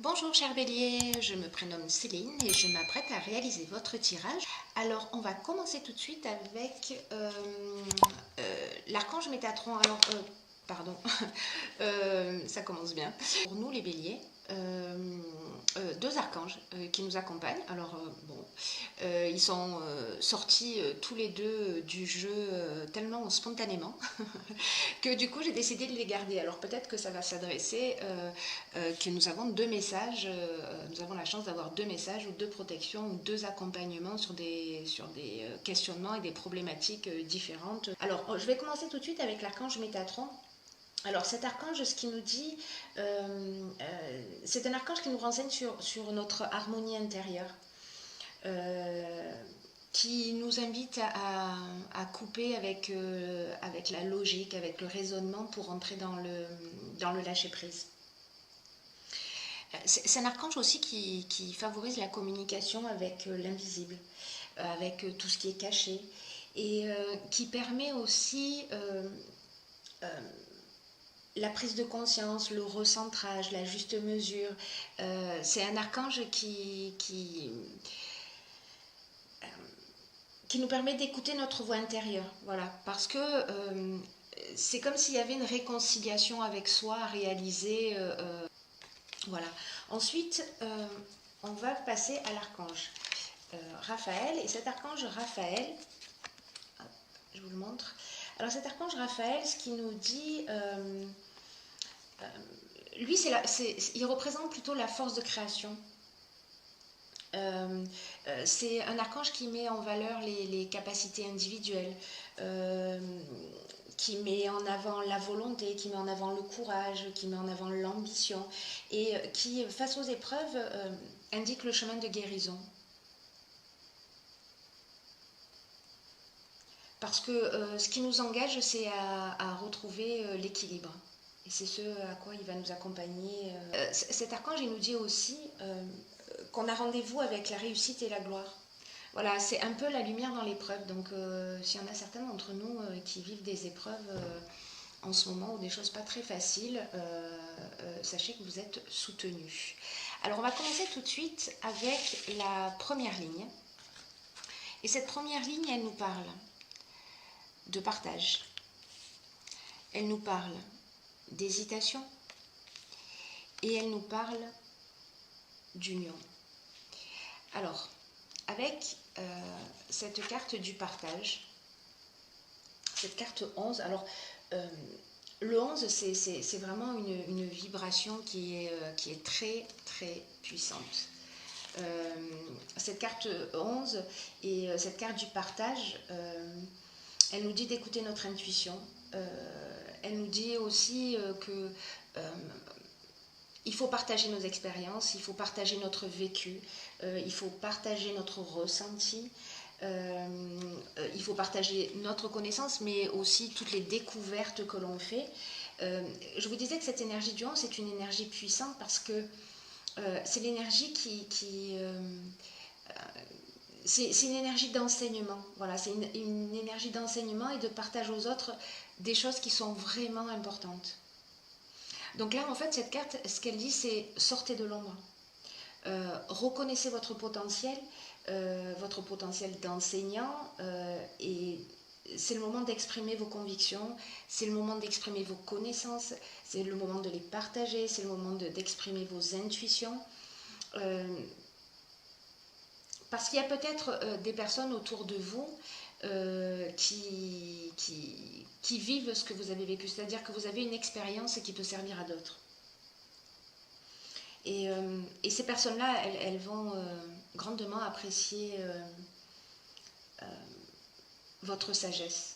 Bonjour cher bélier, je me prénomme Céline et je m'apprête à réaliser votre tirage. Alors on va commencer tout de suite avec l'archange Métatron. Alors, pardon, ça commence bien. Pour nous les béliers, deux archanges qui nous accompagnent. Alors ils sont sortis tous les deux du jeu tellement spontanément que du coup j'ai décidé de les garder. Alors peut-être que ça va s'adresser, que nous avons deux messages, nous avons la chance d'avoir deux messages ou deux protections ou deux accompagnements sur des questionnements et des problématiques différentes. Alors je vais commencer tout de suite avec l'archange Métatron. Alors cet archange, ce qu'il nous dit, c'est un archange qui nous renseigne sur notre harmonie intérieure. Qui nous invite à couper avec la logique, avec le raisonnement pour entrer dans le lâcher-prise. C'est un archange aussi qui favorise la communication avec l'invisible, avec tout ce qui est caché, et qui permet aussi la prise de conscience, le recentrage, la juste mesure. C'est un archange qui nous permet d'écouter notre voix intérieure, voilà, parce que c'est comme s'il y avait une réconciliation avec soi à réaliser, voilà. Ensuite, on va passer à l'archange Raphaël, et cet archange Raphaël, je vous le montre. Alors cet archange Raphaël, ce qu'il nous dit, lui, il représente plutôt la force de création. C'est un archange qui met en valeur les capacités individuelles, qui met en avant la volonté, qui met en avant le courage, qui met en avant l'ambition, et qui, face aux épreuves, indique le chemin de guérison. Parce que ce qui nous engage, c'est à retrouver l'équilibre. Et c'est ce à quoi il va nous accompagner. Cet archange, il nous dit aussi qu'on a rendez-vous avec la réussite et la gloire. Voilà, c'est un peu la lumière dans l'épreuve. Donc, s'il y en a certains d'entre nous qui vivent des épreuves en ce moment ou des choses pas très faciles, sachez que vous êtes soutenus. Alors, on va commencer tout de suite avec la première ligne. Et cette première ligne, elle nous parle de partage. Elle nous parle d'hésitation. Et elle nous parle d'union. Alors, avec cette carte du partage, cette carte 11, alors le 11, c'est vraiment une vibration qui est très très puissante. Cette carte 11 et cette carte du partage, elle nous dit d'écouter notre intuition. Elle nous dit aussi que il faut partager nos expériences, il faut partager notre vécu, il faut partager notre ressenti, il faut partager notre connaissance, mais aussi toutes les découvertes que l'on fait. Je vous disais que cette énergie du 11, c'est une énergie puissante parce que c'est l'énergie c'est une énergie d'enseignement. Voilà, c'est une énergie d'enseignement et de partage aux autres des choses qui sont vraiment importantes. Donc là, en fait, cette carte, ce qu'elle dit, c'est sortez de l'ombre. Reconnaissez votre potentiel d'enseignant, et c'est le moment d'exprimer vos convictions, c'est le moment d'exprimer vos connaissances, c'est le moment de les partager, c'est le moment d'exprimer vos intuitions. Parce qu'il y a peut-être des personnes autour de vous qui vivent ce que vous avez vécu, c'est-à-dire que vous avez une expérience qui peut servir à d'autres. Et ces personnes-là, elles vont grandement apprécier votre sagesse.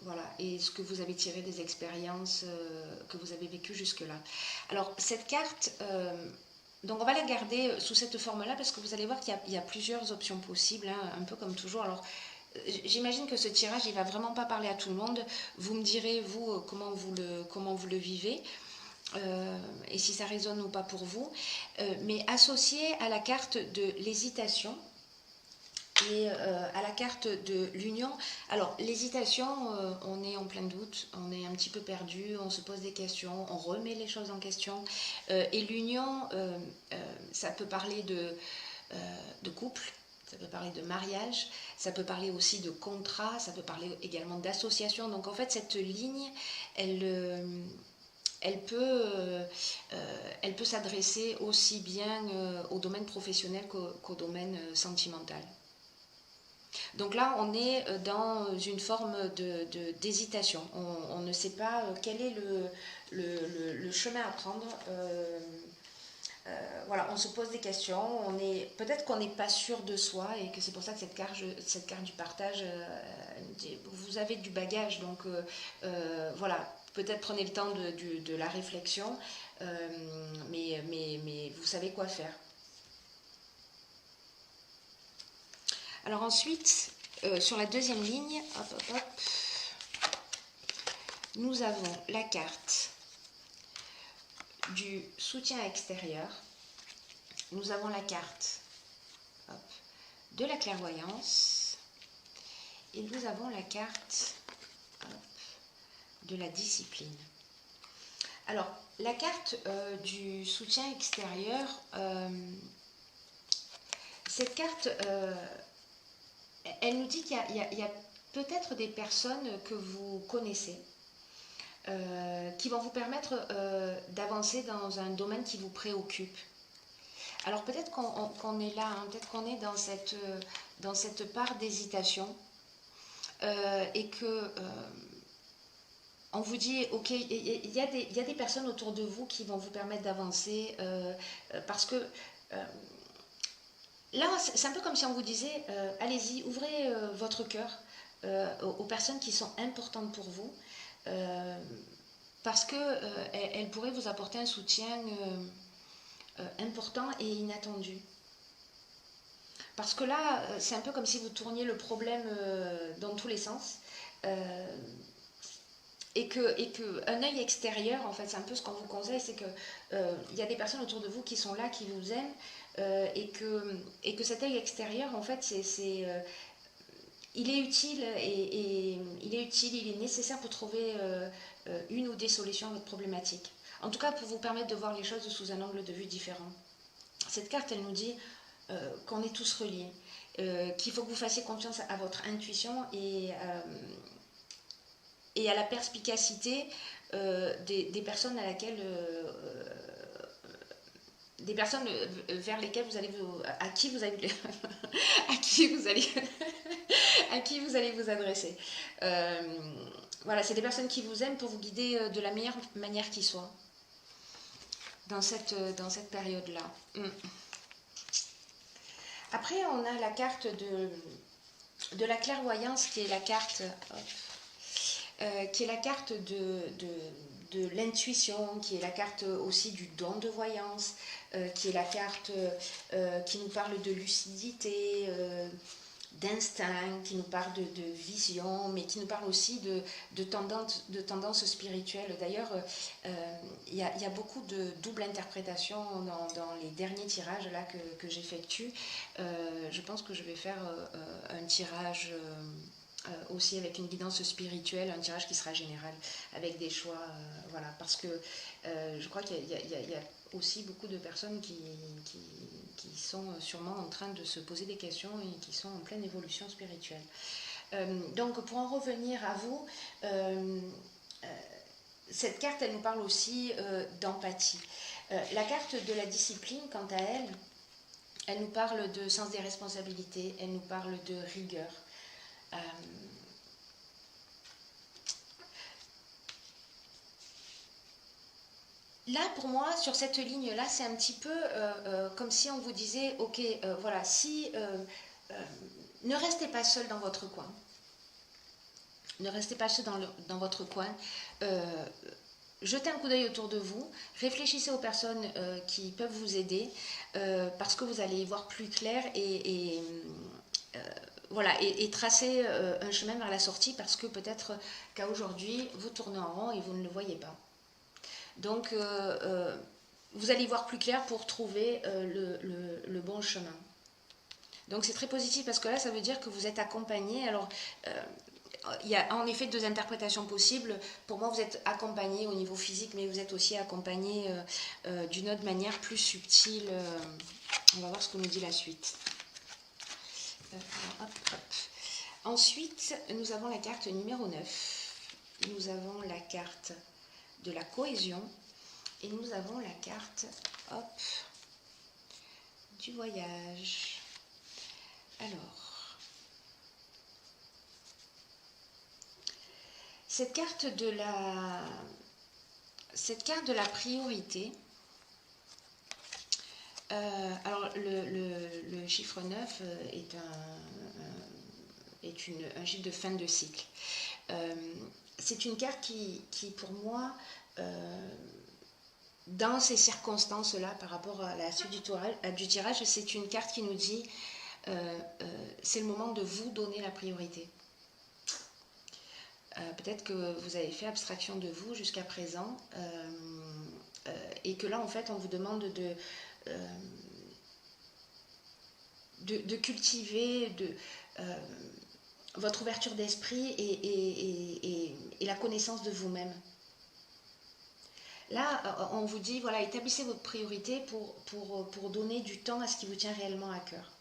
Voilà, et ce que vous avez tiré des expériences que vous avez vécues jusque-là. Alors, cette carte, donc on va la garder sous cette forme-là parce que vous allez voir qu'il y a plusieurs options possibles, hein, un peu comme toujours. Alors, j'imagine que ce tirage, il ne va vraiment pas parler à tout le monde. Vous me direz, vous, comment vous le vivez. Et si ça résonne ou pas pour vous, mais associé à la carte de l'hésitation, et à la carte de l'union. Alors, l'hésitation, on est en plein doute, on est un petit peu perdu, on se pose des questions, on remet les choses en question. Et l'union, ça peut parler de couple, ça peut parler de mariage, ça peut parler aussi de contrat, ça peut parler également d'association. Donc, en fait, cette ligne, elle peut s'adresser aussi bien au domaine professionnel qu'au domaine sentimental. Donc là, on est dans une forme d'hésitation. On ne sait pas quel est le chemin à prendre. Voilà, on se pose des questions. Peut-être qu'on n'est pas sûr de soi et que c'est pour ça que cette carte du partage, vous avez du bagage. Donc voilà, peut-être prenez le temps de la réflexion, mais vous savez quoi faire. Alors ensuite, sur la deuxième ligne, nous avons la carte du soutien extérieur. Nous avons la carte de la clairvoyance. Et nous avons la carte de la discipline. Alors, la carte du soutien extérieur, cette carte... elle nous dit qu'il y a peut-être des personnes que vous connaissez qui vont vous permettre d'avancer dans un domaine qui vous préoccupe. Alors peut-être qu'on est là, hein, peut-être qu'on est dans cette part d'hésitation et que on vous dit, ok, il y a des personnes autour de vous qui vont vous permettre d'avancer parce que... là, c'est un peu comme si on vous disait, allez-y, ouvrez votre cœur aux personnes qui sont importantes pour vous, parce qu'elles pourraient vous apporter un soutien important et inattendu. Parce que là, c'est un peu comme si vous tourniez le problème dans tous les sens, et que un œil extérieur, en fait, c'est un peu ce qu'on vous conseille, c'est que il y a des personnes autour de vous qui sont là, qui vous aiment, et que cet œil extérieur, en fait, il est utile et il est nécessaire pour trouver une ou des solutions à votre problématique. En tout cas, pour vous permettre de voir les choses sous un angle de vue différent. Cette carte, elle nous dit qu'on est tous reliés, qu'il faut que vous fassiez confiance à votre intuition et à la perspicacité des personnes à laquelle des personnes vers lesquelles vous allez à qui vous allez à qui vous allez à qui vous allez vous adresser. Voilà, c'est des personnes qui vous aiment pour vous guider de la meilleure manière qui soit dans cette période-là. Après, on a la carte de la clairvoyance qui est la carte de l'intuition, qui est la carte aussi du don de voyance, qui est la carte qui nous parle de lucidité, d'instinct, qui nous parle de vision, mais qui nous parle aussi de tendance spirituelle. D'ailleurs, il y a beaucoup de double interprétation dans les derniers tirages là que j'effectue. Je pense que je vais faire un tirage aussi avec une guidance spirituelle, un tirage qui sera général, avec des choix, voilà, parce que je crois qu'il y a aussi beaucoup de personnes qui sont sûrement en train de se poser des questions et qui sont en pleine évolution spirituelle. Donc pour en revenir à vous, cette carte, elle nous parle aussi d'empathie. La carte de la discipline, quant à elle, elle nous parle de sens des responsabilités, elle nous parle de rigueur. Là, pour moi, sur cette ligne-là, c'est un petit peu comme si on vous disait, ok, voilà, si ne restez pas seul dans votre coin. Ne restez pas seul dans votre coin. Jetez un coup d'œil autour de vous. Réfléchissez aux personnes qui peuvent vous aider parce que vous allez y voir plus clair voilà, et tracer un chemin vers la sortie parce que peut-être qu'à aujourd'hui, vous tournez en rond et vous ne le voyez pas. Donc, vous allez y voir plus clair pour trouver le bon chemin. Donc c'est très positif parce que là, ça veut dire que vous êtes accompagné. Alors, il y a en effet deux interprétations possibles. Pour moi, vous êtes accompagné au niveau physique, mais vous êtes aussi accompagné d'une autre manière plus subtile. On va voir ce que nous dit la suite. Hop, hop. Ensuite, nous avons la carte numéro 9. Nous avons la carte de la cohésion. Et nous avons la carte, hop, du voyage. Alors, cette carte de la priorité, alors le chiffre 9 est un chiffre de fin de cycle. C'est une carte qui pour moi, dans ces circonstances-là, par rapport à la suite du tirage, c'est une carte qui nous dit c'est le moment de vous donner la priorité. Peut-être que vous avez fait abstraction de vous jusqu'à présent et que là, en fait, on vous demande de cultiver votre ouverture d'esprit et la connaissance de vous-même. Là, on vous dit, voilà, établissez votre priorité pour donner du temps à ce qui vous tient réellement à cœur.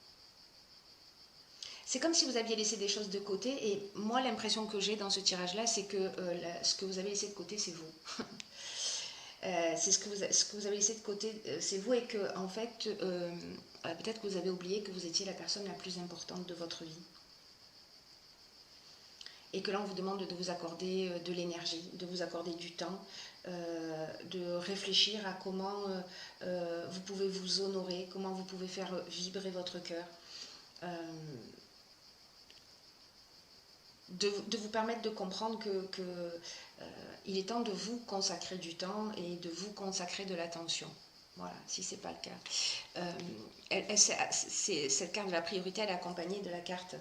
C'est comme si vous aviez laissé des choses de côté et moi, l'impression que j'ai dans ce tirage-là, c'est que ce que vous avez laissé de côté, c'est vous. C'est ce que vous avez laissé de côté, c'est vous et que, en fait, peut-être que vous avez oublié que vous étiez la personne la plus importante de votre vie. Et que là, on vous demande de vous accorder de l'énergie, de vous accorder du temps, de réfléchir à comment vous pouvez vous honorer, comment vous pouvez faire vibrer votre cœur. De vous permettre de comprendre que il est temps de vous consacrer du temps et de vous consacrer de l'attention. Voilà, si ce n'est pas le cas. Cette carte de la priorité, elle est accompagnée de la carte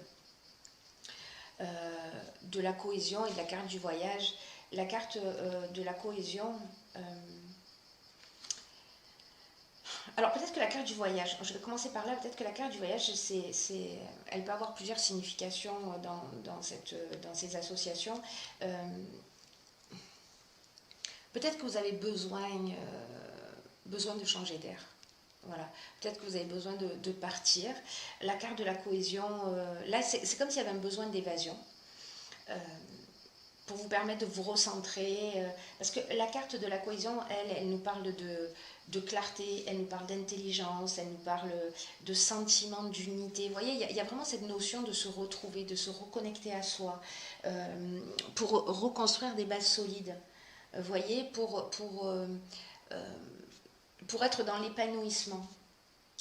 de la cohésion et de la carte du voyage. La carte de la cohésion... alors peut-être que la carte du voyage, je vais commencer par là, peut-être que la carte du voyage, elle peut avoir plusieurs significations dans ces associations. Peut-être que vous avez besoin de changer d'air. Voilà. Peut-être que vous avez besoin de partir. La carte de la cohésion, là c'est comme s'il y avait un besoin d'évasion. Pour vous permettre de vous recentrer, parce que la carte de la cohésion, elle nous parle de clarté, elle nous parle d'intelligence, elle nous parle de sentiment d'unité. Vous voyez, il y a vraiment cette notion de se retrouver, de se reconnecter à soi, pour reconstruire des bases solides. Vous voyez, pour être dans l'épanouissement,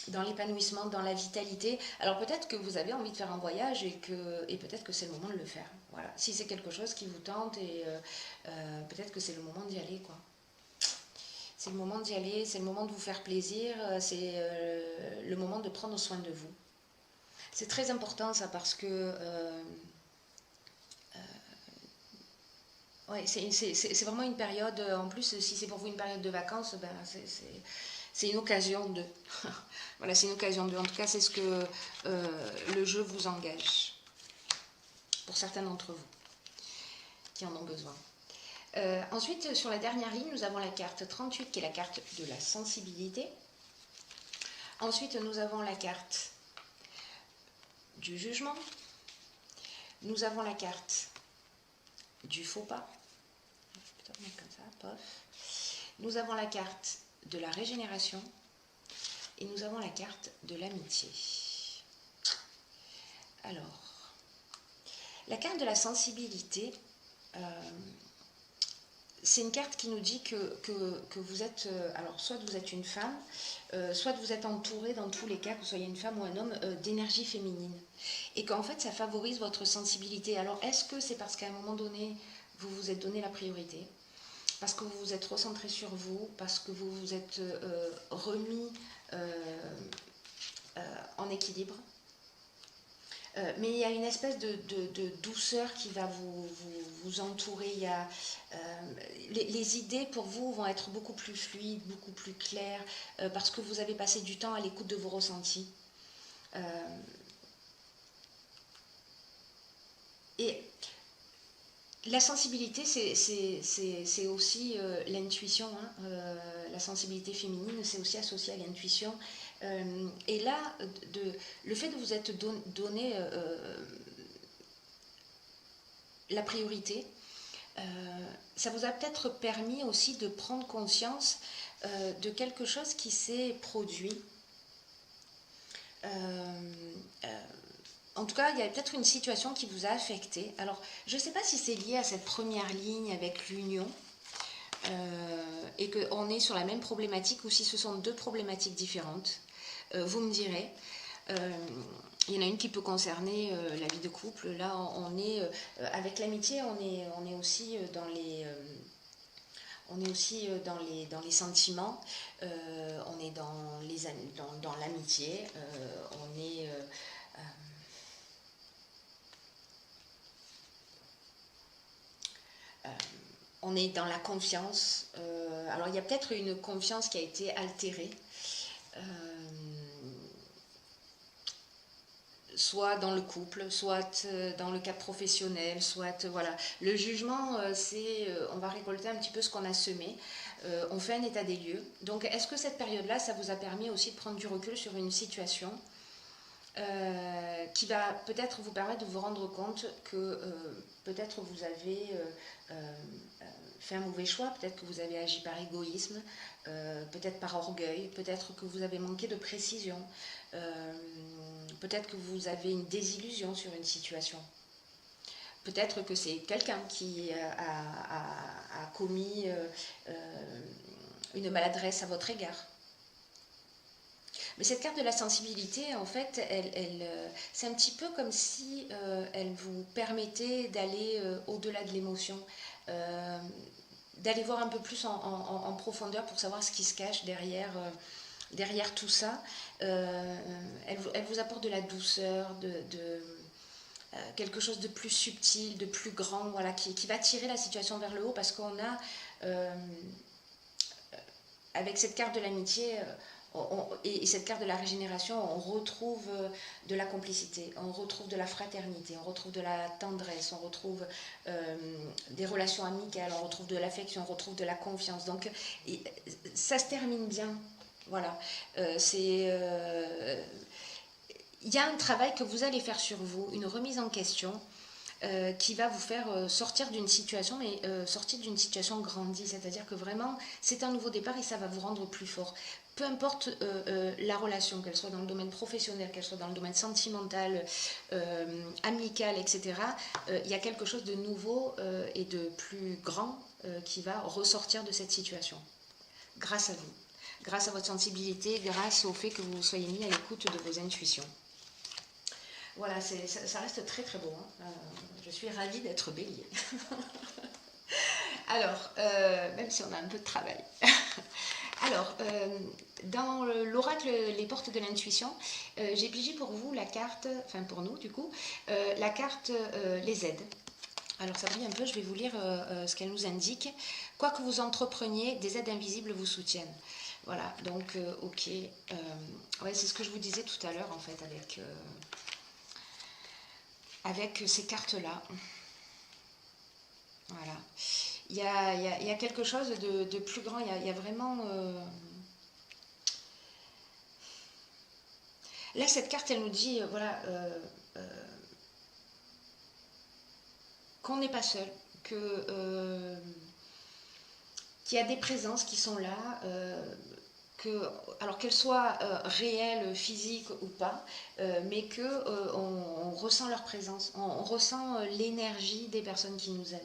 dans la vitalité. Alors peut-être que vous avez envie de faire un voyage et peut-être que c'est le moment de le faire. Voilà. Si c'est quelque chose qui vous tente et peut-être que c'est le moment d'y aller, quoi. C'est le moment d'y aller, c'est le moment de vous faire plaisir, c'est le moment de prendre soin de vous. C'est très important ça parce que ouais, c'est vraiment une période, en plus si c'est pour vous une période de vacances, ben, c'est une occasion de... voilà, c'est une occasion de... En tout cas, c'est ce que le jeu vous engage. Pour certains d'entre vous qui en ont besoin. Ensuite, sur la dernière ligne, nous avons la carte 38 qui est la carte de la sensibilité. Ensuite, nous avons la carte du jugement. Nous avons la carte du faux pas. Peut-être mettre comme ça, pof. Nous avons la carte de la régénération. Et nous avons la carte de l'amitié. Alors, la carte de la sensibilité, c'est une carte qui nous dit que vous êtes, alors soit vous êtes une femme, soit vous êtes entouré dans tous les cas, que vous soyez une femme ou un homme, d'énergie féminine. Et qu'en fait, ça favorise votre sensibilité. Alors, est-ce que c'est parce qu'à un moment donné, vous vous êtes donné la priorité ? Parce que vous vous êtes recentré sur vous, parce que vous vous êtes remis en équilibre. Mais il y a une espèce de douceur qui va vous entourer. Il y a, les idées pour vous vont être beaucoup plus fluides, beaucoup plus claires, parce que vous avez passé du temps à l'écoute de vos ressentis. Et la sensibilité, c'est aussi l'intuition. Hein. La sensibilité féminine, c'est aussi associé à l'intuition. Et là, le fait de vous être donné la priorité, ça vous a peut-être permis aussi de prendre conscience de quelque chose qui s'est produit. En tout cas, il y a peut-être une situation qui vous a affecté. Alors, je ne sais pas si c'est lié à cette première ligne avec l'union et qu'on est sur la même problématique ou si ce sont deux problématiques différentes. Vous me direz. Il y en a une qui peut concerner la vie de couple. Là, on est avec l'amitié, on est aussi dans les dans les sentiments, on est dans l'amitié, on est on est dans la confiance. Alors il y a peut-être une confiance qui a été altérée, soit dans le couple, soit dans le cadre professionnel, soit voilà. Le jugement, c'est on va récolter un petit peu ce qu'on a semé. On fait un état des lieux. Donc est-ce que cette période-là, ça vous a permis aussi de prendre du recul sur une situation qui va peut-être vous permettre de vous rendre compte que peut-être vous avez fait un mauvais choix, peut-être que vous avez agi par égoïsme, peut-être par orgueil, peut-être que vous avez manqué de précision, peut-être que vous avez une désillusion sur une situation. Peut-être que c'est quelqu'un qui a commis une maladresse à votre égard. Mais cette carte de la sensibilité, en fait, c'est un petit peu comme si elle vous permettait d'aller au-delà de l'émotion, d'aller voir un peu plus en profondeur pour savoir ce qui se cache derrière tout ça. Elle vous apporte de la douceur, quelque chose de plus subtil, de plus grand, voilà, qui va tirer la situation vers le haut parce qu'on a, avec cette carte de l'amitié, et cette carte de la régénération, on retrouve de la complicité, on retrouve de la fraternité, on retrouve de la tendresse, on retrouve des relations amicales, on retrouve de l'affection, on retrouve de la confiance. Donc ça se termine bien. Voilà. Il y a un travail que vous allez faire sur vous, une remise en question qui va vous faire sortir d'une situation, mais sortir d'une situation grandie. C'est-à-dire que vraiment, c'est un nouveau départ et ça va vous rendre plus fort. Peu importe la relation, qu'elle soit dans le domaine professionnel, qu'elle soit dans le domaine sentimental, amical, etc., il y a quelque chose de nouveau et de plus grand qui va ressortir de cette situation. Grâce à vous. Grâce à votre sensibilité, grâce au fait que vous soyez mis à l'écoute de vos intuitions. Voilà, ça reste très très beau. Hein. Je suis ravie d'être bélier. Alors, même si on a un peu de travail. Alors, dans l'oracle Les portes de l'intuition, j'ai pigé pour vous la carte, enfin pour nous du coup, la carte Les aides. Alors ça brille un peu, je vais vous lire ce qu'elle nous indique. Quoi que vous entrepreniez, des aides invisibles vous soutiennent. Voilà, donc ok. Ouais, c'est ce que je vous disais tout à l'heure en fait avec ces cartes-là. Voilà. Il y a quelque chose de plus grand, il y a vraiment... Là, cette carte, elle nous dit, voilà, qu'on n'est pas seul, qu'il y a des présences qui sont là, alors qu'elles soient réelles, physiques ou pas, mais qu'on ressent leur présence, on ressent l'énergie des personnes qui nous aiment.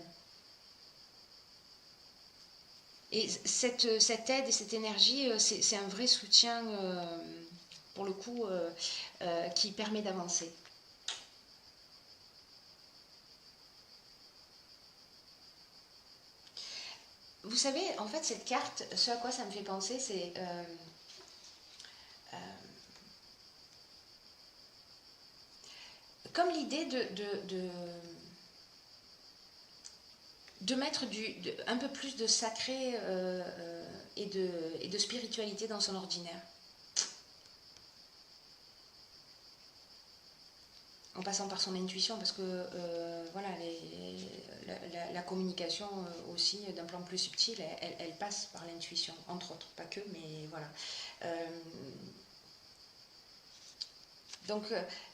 Et cette aide et cette énergie, c'est un vrai soutien, pour le coup, qui permet d'avancer. Vous savez, en fait, cette carte, ce à quoi ça me fait penser, c'est... comme l'idée de mettre un peu plus de sacré et de spiritualité dans son ordinaire. en passant par son intuition, parce que voilà, la communication aussi, d'un plan plus subtil, elle passe par l'intuition, entre autres, pas que, mais voilà. Donc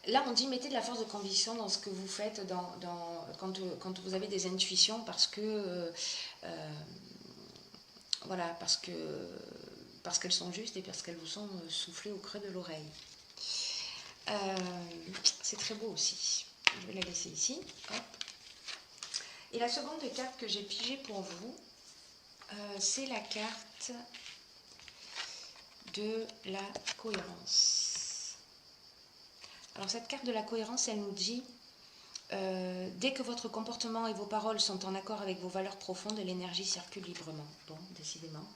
là, on dit mettez de la force de conviction dans ce que vous faites quand vous avez des intuitions, parce que voilà, parce qu'elles sont justes et parce qu'elles vous sont soufflées au creux de l'oreille. C'est très beau aussi. Je vais la laisser ici. Hop. Et la seconde carte que j'ai pigée pour vous, c'est la carte de la cohérence. Alors cette carte de la cohérence, elle nous dit dès que votre comportement et vos paroles sont en accord avec vos valeurs profondes, l'énergie circule librement. Bon, décidément.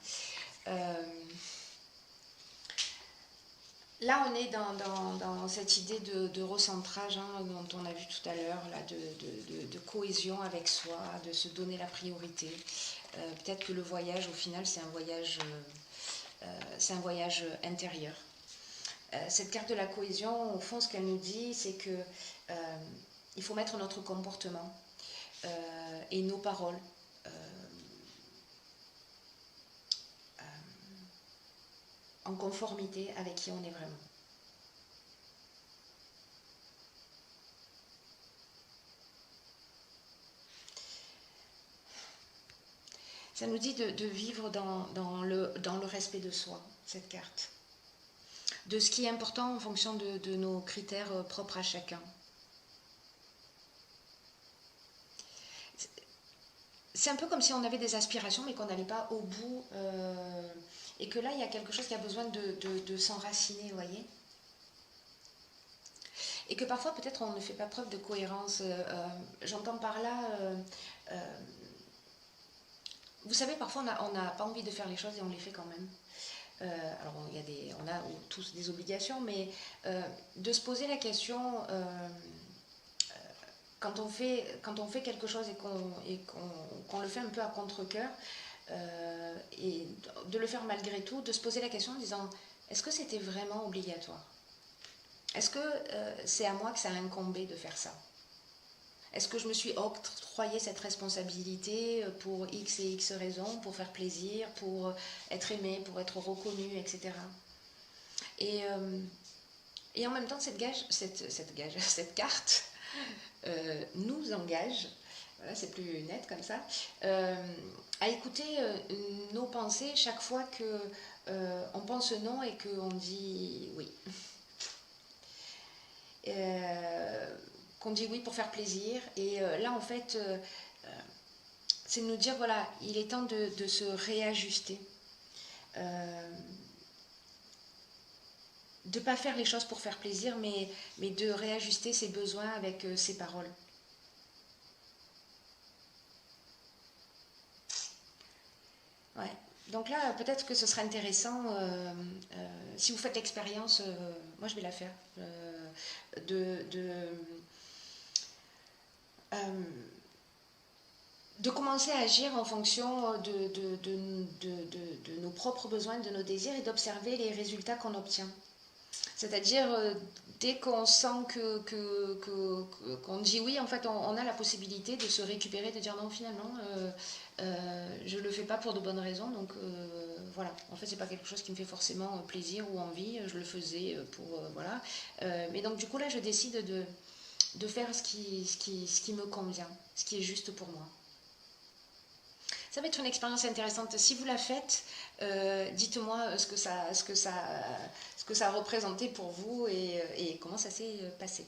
Là, on est dans cette idée de recentrage dont on a vu tout à l'heure, de cohésion avec soi, de se donner la priorité. Peut-être que le voyage, au final, c'est un voyage intérieur. Cette carte de la cohésion, au fond, ce qu'elle nous dit, c'est que il faut mettre notre comportement et nos paroles en conformité avec qui on est vraiment. Ça nous dit de vivre dans le respect de soi, cette carte. De ce qui est important en fonction de nos critères propres à chacun. C'est un peu comme si on avait des aspirations mais qu'on n'allait pas au bout et que là il y a quelque chose qui a besoin de s'enraciner, vous voyez. Et que parfois peut-être on ne fait pas preuve de cohérence. J'entends par là, vous savez, parfois on n'a pas envie de faire les choses et on les fait quand même. Alors on a tous des obligations, mais de se poser la question quand on fait quelque chose et qu'on le fait un peu à contre-cœur, et de le faire malgré tout, de se poser la question en disant est-ce que c'était vraiment obligatoire? Est-ce que c'est à moi que ça a incombé de faire ça? Est-ce que je me suis octroyé cette responsabilité pour X et X raisons, pour faire plaisir, pour être aimé, pour être reconnu, etc. Et en même temps, cette carte nous engage, voilà, c'est plus net comme ça, à écouter nos pensées chaque fois qu'on pense non et qu'on dit oui. Qu'on dit oui pour faire plaisir. Et là, en fait, c'est de nous dire, voilà, il est temps de se réajuster. De ne pas faire les choses pour faire plaisir, mais de réajuster ses besoins avec ses paroles. Ouais. Donc là, peut-être que ce serait intéressant, si vous faites l'expérience, moi je vais la faire, de commencer à agir en fonction de nos propres besoins, de nos désirs et d'observer les résultats qu'on obtient. C'est-à-dire, dès qu'on sent qu'on dit oui, en fait, on a la possibilité de se récupérer, de dire non, finalement, je ne le fais pas pour de bonnes raisons, donc voilà. En fait, c'est pas quelque chose qui me fait forcément plaisir ou envie, je le faisais pour, voilà. Mais donc, du coup, là, je décide de faire ce qui me convient, ce qui est juste pour moi. Ça va être une expérience intéressante. Si vous la faites, dites-moi ce que ça a représenté pour vous et comment ça s'est passé.